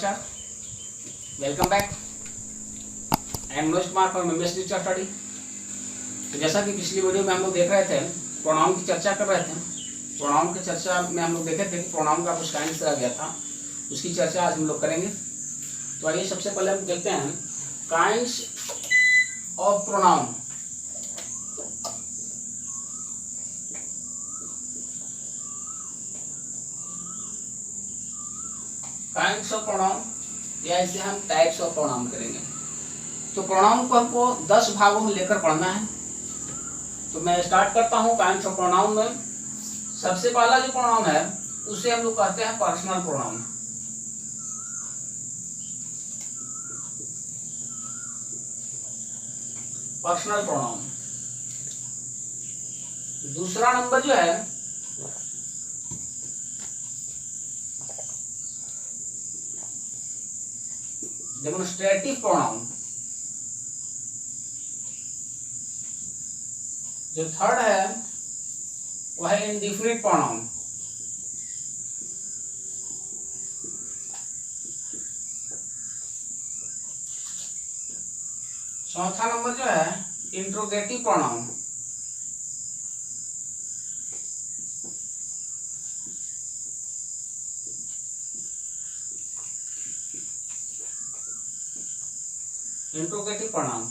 नमस्कार, welcome back. I am Manoj Kumar from MS teacher study. तो जैसा कि पिछली वीडियो में हम लोग देख रहे थे, प्रोनाउन की चर्चा कर रहे थे। प्रोनाउन की चर्चा में हम लोग देखे थे कि प्रोनाउन का कुछ काइंड्स रह गया था, उसकी चर्चा आज हम लोग करेंगे। तो आइए सबसे पहले हम देखते हैं kinds of pronoun. Kinds of pronoun या इसे हम टाइप्स ऑफ प्रोनाउन करेंगे। तो प्रोनाउन को हमको 10 भागों में लेकर पढ़ना है। तो मैं स्टार्ट करता हूँ काइंड्स ऑफ प्रोनाउन में। सबसे पहला जो प्रोनाउन है उसे हम लोग कहते हैं पर्सनल प्रोनाउन। Personal pronoun. दूसरा नंबर जो है डेमोन्स्ट्रेटिव प्रोनाउन। जो थर्ड है वह है इंडिफिनिट प्रोनाउन। चौथा नंबर जो है इंट्रोगेटिव प्रोनाउन। Interrogative pronoun.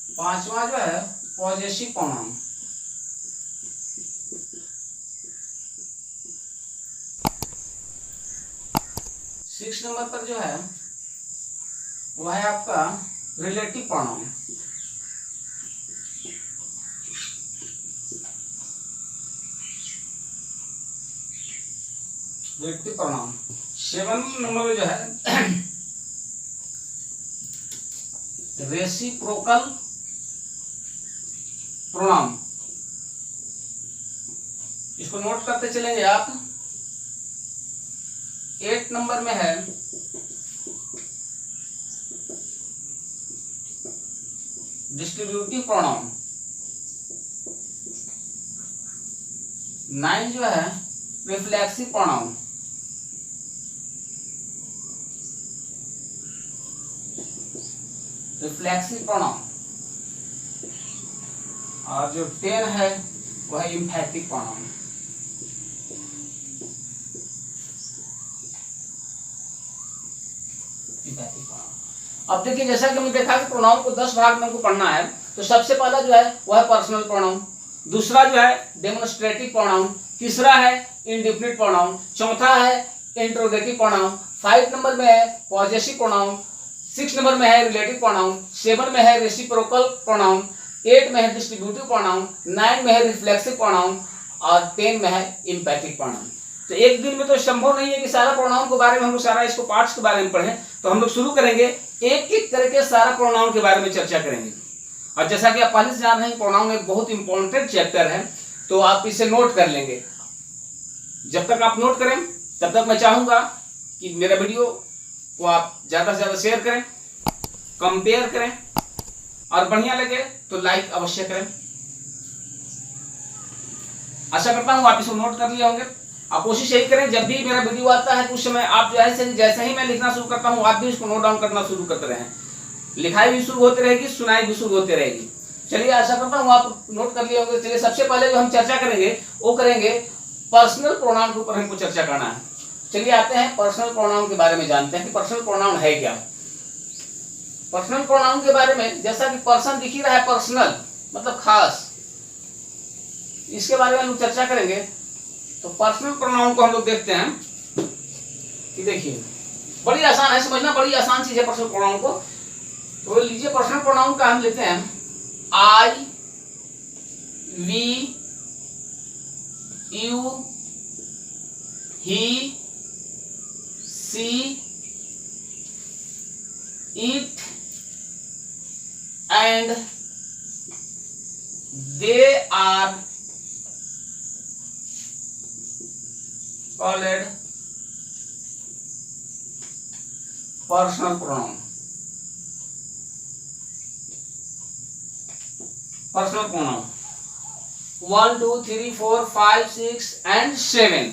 पांचवा जो है पॉजेसिव प्रोनाउन। सिक्स नंबर पर जो है वह है आपका relative pronoun. Relative pronoun. Seven number जो है रेसिप्रोकल प्रोनाउन। इसको नोट करते चलेंगे आप। 8 नंबर में है डिस्ट्रीब्यूटिव प्रोनाउन। 9 जो है रिफ्लेक्सिव प्रोनाउन। Reflexive pronoun. और जो 10 है वह एम्फैटिक प्रोनाउन। अब देखिए, जैसा कि हमने देखा कि प्रोनाउन को 10 भाग में हमको पढ़ना है। तो सबसे पहला जो है वह है पर्सनल प्रोनाउन। दूसरा जो है डेमोन्स्ट्रेटिव प्रोनाउन। तीसरा है इंडिफिनिट प्रोनाउन। चौथा है इंट्रोगेटिव प्रोनाउन। 5 नंबर में है पॉजेसिव प्रोनाउन। 6 नंबर में है रिलेटिव प्रोनाउन। 7 में है रेसिप्रोकल प्रोनाउन। 8 में है डिस्ट्रीब्यूटिव प्रोनाउन। 9 में है रिफ्लेक्सिव प्रोनाउन और 10 में है एम्फैटिक प्रोनाउन। तो एक दिन में तो संभव नहीं है कि सारा प्रोनाउन के बारे में हम लोग सारा इसको पार्ट्स के बारे में पढ़ें। तो हम लोग शुरू करेंगे, एक एक करके सारा प्रोनाउन के बारे में चर्चा करेंगे। और जैसा कि आप पहले से जान रहे हैं, प्रोनाउन एक बहुत इंपॉर्टेंट चैप्टर है, तो आप इसे नोट कर लेंगे। जब तक आप नोट करें तब तक मैं चाहूंगा कि मेरा वीडियो को आप ज्यादा से ज्यादा शेयर करें, कंपेयर करें और बढ़िया लगे तो लाइक अवश्य करें। आशा करता हूं आप इसको नोट कर लिए होंगे। आप कोशिश यही करें, जब भी मेरा वीडियो आता है तो उस समय आप जो है जैसे ही मैं लिखना शुरू करता हूं, आप भी इसको नोट डाउन करना शुरू करते रहें। लिखाई भी शुरू होती रहेगी, सुनाई भी शुरू होती रहेगी। चलिए, आशा करता हूं आप नोट कर लिए होंगे। चलिए, सबसे पहले जो हम चर्चा करेंगे वो करेंगे पर्सनल प्रोनाउन के ऊपर हमको चर्चा करना है। चलिए आते हैं पर्सनल प्रोनाउन के बारे में, जानते हैं कि पर्सनल प्रोनाउन है क्या। पर्सनल प्रोनाउन के बारे में, जैसा कि पर्सन दिख ही रहा है, पर्सनल मतलब खास, इसके बारे में हम लोग चर्चा करेंगे। तो पर्सनल प्रोनाउन को हम लोग देखते हैं कि देखिए बड़ी आसान है समझना, बड़ी आसान चीज है पर्सनल प्रोनाउन को। तो लीजिए, पर्सनल प्रोनाउन का हम लेते हैं I, we, you, he, she, it and they are called personal pronoun. Personal pronoun 1 2 3 4 5 6 and 7।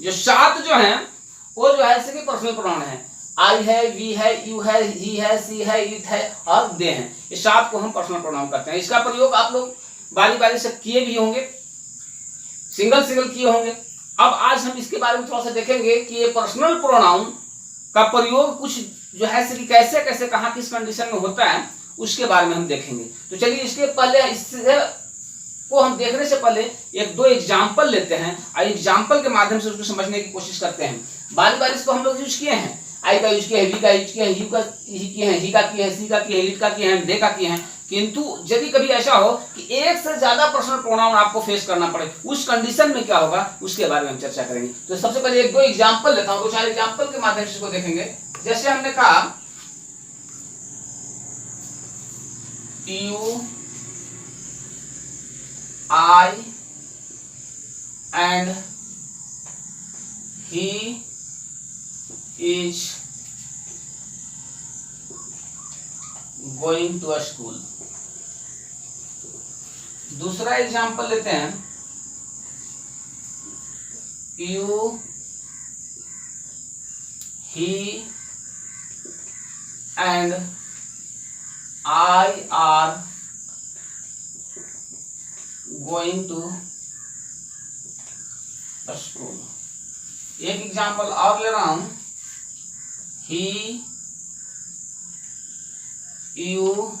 जो 7 जो है वो जो है इसके पर्सनल प्रोनाउन है। आई है, वी है, यू है, ही है, सी है, इट है और दे हैं। इस 7 को हम पर्सनल प्रोनाउन करते हैं। इसका प्रयोग आप लोग बारी बारी से किए भी होंगे, सिंगल सिंगल किए होंगे। अब आज हम इसके बारे में थोड़ा सा देखेंगे कि ये पर्सनल प्रोनाउन का प्रयोग कुछ जो है कि कैसे कैसे कहाँ किस कंडीशन में होता है उसके बारे में हम देखेंगे। तो चलिए इसके पहले इससे को हम देखने से पहले एक दो एग्जाम्पल लेते हैं और एग्जाम्पल के माध्यम से उसको समझने की कोशिश करते हैं। बारी बारी इसको हम लोग यूज किए हैं, आई का यूज किया है, वी का यूज किया है, यू का किए हैं, ही का किया है, सी का किया है, इट का किया है, दे का किए हैं। किंतु यदि कभी ऐसा हो कि एक से ज्यादा पर्सनल प्रोनाउन आपको फेस करना पड़े, उस कंडीशन में क्या होगा उसके बारे में हम चर्चा करेंगे। तो सबसे पहले एक दो एग्जाम्पल लेता हूं, दो चार एग्जाम्पल के माध्यम से इसको देखेंगे। जैसे हमने कहा you, I and he is going to a school. दूसरा एग्जाम्पल लेते हैं, you, he and I are going to school. एक एग्जाम्पल और ले रहा हूं, he, you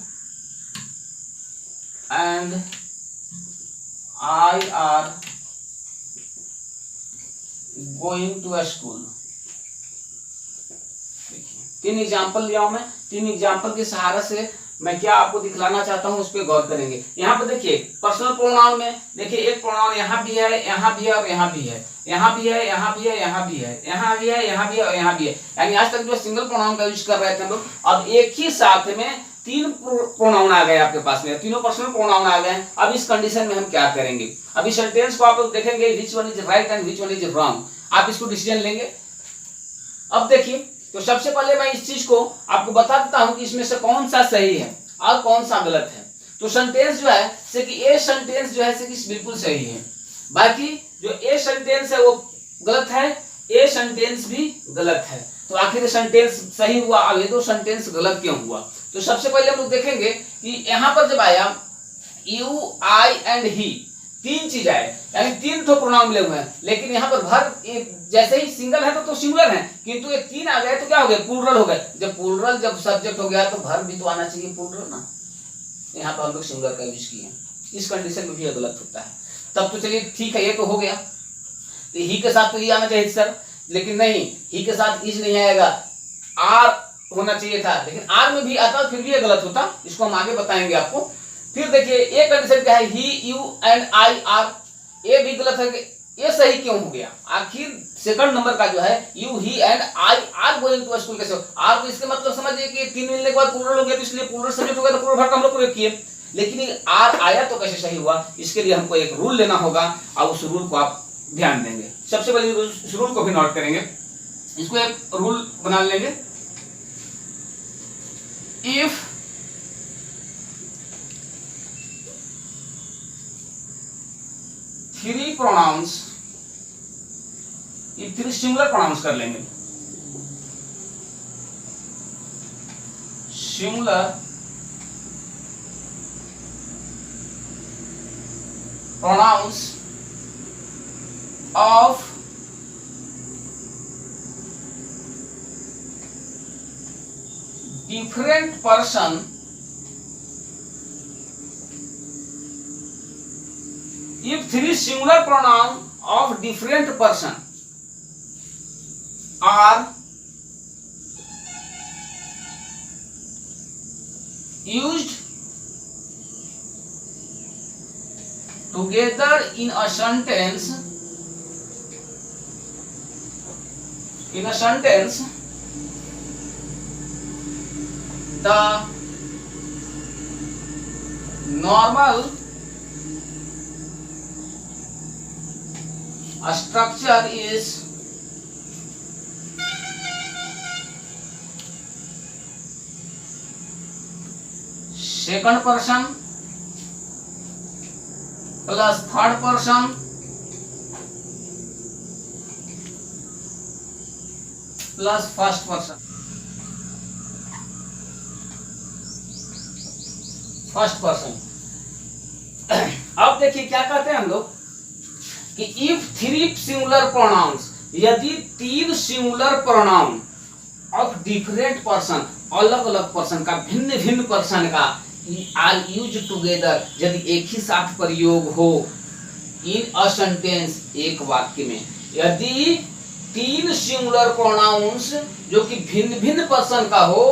and I are going to school. तीन एग्जाम्पल लिया हूं मैं। तीन एग्जाम्पल के सहारा से मैं क्या आपको दिखलाना चाहता हूं उस पर गौर करेंगे। यहाँ पर देखिए पर्सनल प्रोनाउन में देखिए एक प्रोनाउन यहाँ भी है, यहाँ भी है और यहाँ भी है, यहाँ भी है, यहाँ भी है, यहाँ भी है, यहाँ भी है, यहाँ भी है और यहाँ भी है। यानी आज तक जो सिंगल प्रोनाउन का यूज कर रहे थे हम लोग, अब एक ही साथ में तीन प्रोनाउन आ गए आपके पास में, तीनों पर्सनल प्रोनाउन आ गए। अब इस कंडीशन में हम क्या करेंगे, अभी सेंटेंस को आप लोग देखेंगे which one is right and which one is wrong, आप इसको डिसीजन लेंगे। अब देखिए तो सबसे पहले मैं इस चीज को आपको बता देता हूं कि इसमें से कौन सा सही है और कौन सा गलत है। तो सेंटेंस जो है से कि ए सेंटेंस जो है से कि बिल्कुल सही है, बाकी जो ए सेंटेंस है वो गलत है, ए सेंटेंस भी गलत है। तो आखिर सेंटेंस सही हुआ, अब ये दो सेंटेंस गलत क्यों हुआ। तो सबसे पहले हम लोग देखेंगे कि यहाँ पर जब आया यू, आई एंड ही, तीन चीज आए, यानी तीन तो प्रोनाउन मिले हुए हैं, लेकिन यहाँ पर भर जैसे ही सिंगल है तो सिंगुलर है, किंतु ये तीन आ गए तो क्या हो गए, प्लूरल हो गए। जब प्लूरल जब सब्जेक्ट हो गया तो भर भी तो आना चाहिए प्लूरल ना, यहाँ पर हम लोग सिंगुलर का यूज किए। इस कंडीशन में भी गलत होता है। तब तो चलिए ठीक है, ये तो हो गया। तो ही के साथ तो ये आना चाहिए सर, लेकिन नहीं, ही के साथ इज नहीं आएगा, आर होना चाहिए था, लेकिन आर में भी आता फिर भी ये गलत होता। इसको हम आगे बताएंगे आपको। फिर देखिए एक कंडीशन क्या है, ही, यू एंड आई आर, ये भी गलत है। ये सही क्यों हो गया, आखिर सेकंड नंबर का जो है you, he and I are going to school कैसे, आर तो इसके मतलब समझिए कि तीन मिलने के बाद प्लूरल हो गया, तो इसलिए प्लूरल सब्जेक्ट हो गया, तो प्लूरल वर्ब का हम लोग प्रयोग किए। लेकिन आर आया तो कैसे सही हुआ, इसके लिए हमको एक रूल लेना होगा और उस रूल को आप ध्यान देंगे। सबसे पहले उस रूल को भी नोट करेंगे, इसको एक रूल बना लेंगे। इफ थ्री प्रोनाउंस, ये थ्री सिंगुलर प्रोनाउंस कर लेंगे, singular pronouns of different person if three singular pronoun of different person are used together in a sentence, the normal structure is second person plus third person plus first person। First person. अब देखिए क्या कहते हैं हम लोग कि if 3 singular pronounce, यदि 3 singular pronoun of different person, अलग अलग पर्सन का, भिन्न भिन्न पर्सन का, आर यूज टुगेदर, यदि एक ही साथ प्रयोग हो इन अ सेंटेंस, एक वाक्य में, यदि 3 सिंगुलर प्रोनाउंस जो कि भिन्न भिन्न पर्सन का हो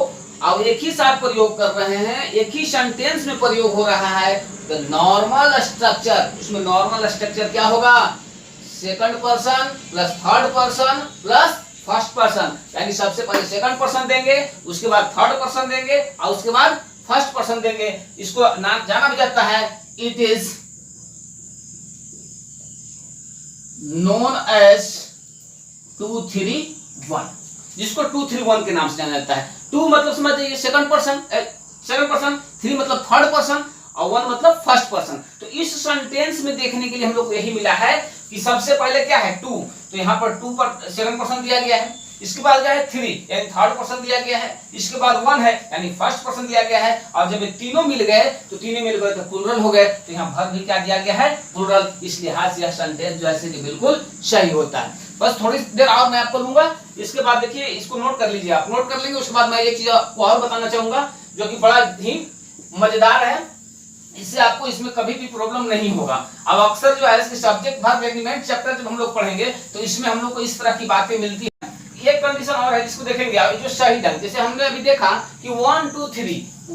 और एक ही साथ प्रयोग कर रहे हैं, एक ही सेंटेंस में प्रयोग हो रहा है, तो नॉर्मल स्ट्रक्चर, उसमें नॉर्मल स्ट्रक्चर क्या होगा? Second person plus third person plus first person, यानी सबसे पहले सेकंड पर्सन देंगे, उसके बाद थर्ड पर्सन देंगे और उसके बाद फर्स्ट पर्सन देंगे। इसको जाना भी जाता है, इट इज नोन एज 2 3 1, जिसको 2 3 1 के नाम से जाना जाता है। 2 मतलब समझ जाइए सेकंड पर्सन, 3 मतलब थर्ड पर्सन और 1 मतलब फर्स्ट पर्सन। तो इस सेंटेंस में देखने के लिए हम लोग को यही मिला है कि सबसे पहले क्या है 2, तो यहाँ पर 2 पर सेकंड पर्सन दिया गया है, इसके बाद क्या है 3 यानी थर्ड पर्सन दिया गया है, इसके बाद 1 है यानी फर्स्ट पर्सन दिया गया है, और जब ये तीनों मिल गए तो प्लुरल हो गए, तो यहाँ वर्ब भी क्या दिया गया है? प्लुरल। इस लिहाज से यह सेंटेंस जो है बिल्कुल सही होता है। बस थोड़ी देर और मैं आपको लूंगा, इसके बाद देखिए इसको नोट कर लीजिए, आप नोट कर लेंगे। उसके बाद मैं एक चीज आपको और बताना चाहूंगा जो कि बड़ा ही मजेदार है, इससे आपको इसमें कभी भी प्रॉब्लम नहीं होगा। अब अक्सर जो है इसके सब्जेक्ट वर्ब एग्रीमेंट चैप्टर जब हम लोग पढ़ेंगे तो इसमें हम लोग को इस तरह की बातें मिलती है। एक कंडीशन और है जिसको देखेंगे आप, जो सही ढंग, जैसे हमने अभी देखा कि 1 2 3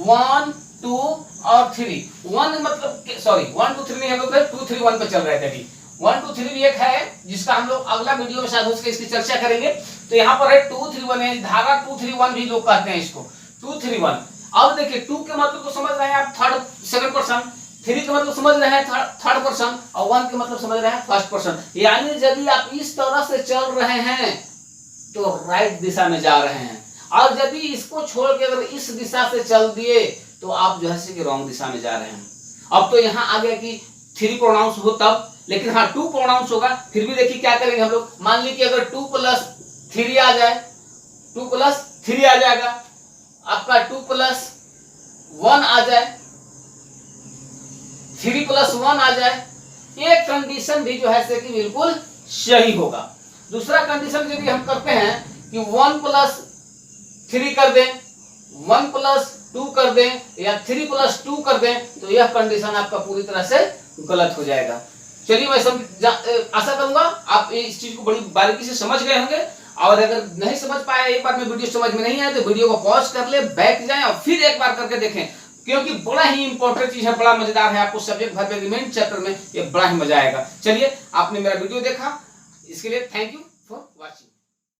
1 2 और 3, 1 मतलब सॉरी 1 2 3 नहीं, हम लोग 2 3 1 पे चल रहे थे अभी। 1 2 3 भी एक है जिसका हम लोग अगला वीडियो में शायद उसके इसकी चर्चा करेंगे। तो यहाँ पर है 2 3 1 है, धारा 2 3 1 भी लोग कहते हैं इसको 2 3 1। अब देखिए 2 के मतलब तो समझ रहे हैं आप थर्ड सेकंड पर्सन, 3 के मतलब समझ रहे हैं थर्ड पर्सन और 1 के मतलब समझ रहे हैं फर्स्ट पर्सन। यानी यदि आप इस तरह से चल रहे हैं तो राइट दिशा में जा रहे हैं, और यदि इसको छोड़ के अगर इस दिशा से चल दिए तो आप जो है कि रॉन्ग दिशा में जा रहे हैं। अब तो यहाँ आ गया कि 3 प्रोनाउंस हो तब, लेकिन हाँ 2 प्रोनाउंस होगा, फिर भी देखिए क्या करेंगे हम लोग। मान लीजिए अगर 2 + 3 आ जाए, 2 + 3 आ जाएगा, आपका 2 + 1 आ जाए, 3 + 1 आ जाए, एक कंडीशन भी जो है कि बिल्कुल सही होगा। दूसरा कंडीशन यदि हम करते हैं कि 1 + 3 कर दें, 1 + 2 कर दें या 3 + 2 कर दें, तो यह कंडीशन आपका पूरी तरह से गलत हो जाएगा। चलिए मैं आशा करूंगा आप इस चीज को बड़ी बारीकी से समझ गए होंगे, और अगर नहीं समझ पाए, एक बार में वीडियो समझ में नहीं आए तो वीडियो को पॉज कर ले, बैठ जाएं और फिर एक बार करके देखें, क्योंकि बड़ा ही इंपॉर्टेंट चीज है, बड़ा मजेदार है। आपको सब्जेक्ट वर्ब एग्रीमेंट चैप्टर में ये बड़ा ही मजा आएगा। चलिए आपने मेरा वीडियो देखा, इसके लिए थैंक यू फॉर वॉचिंग।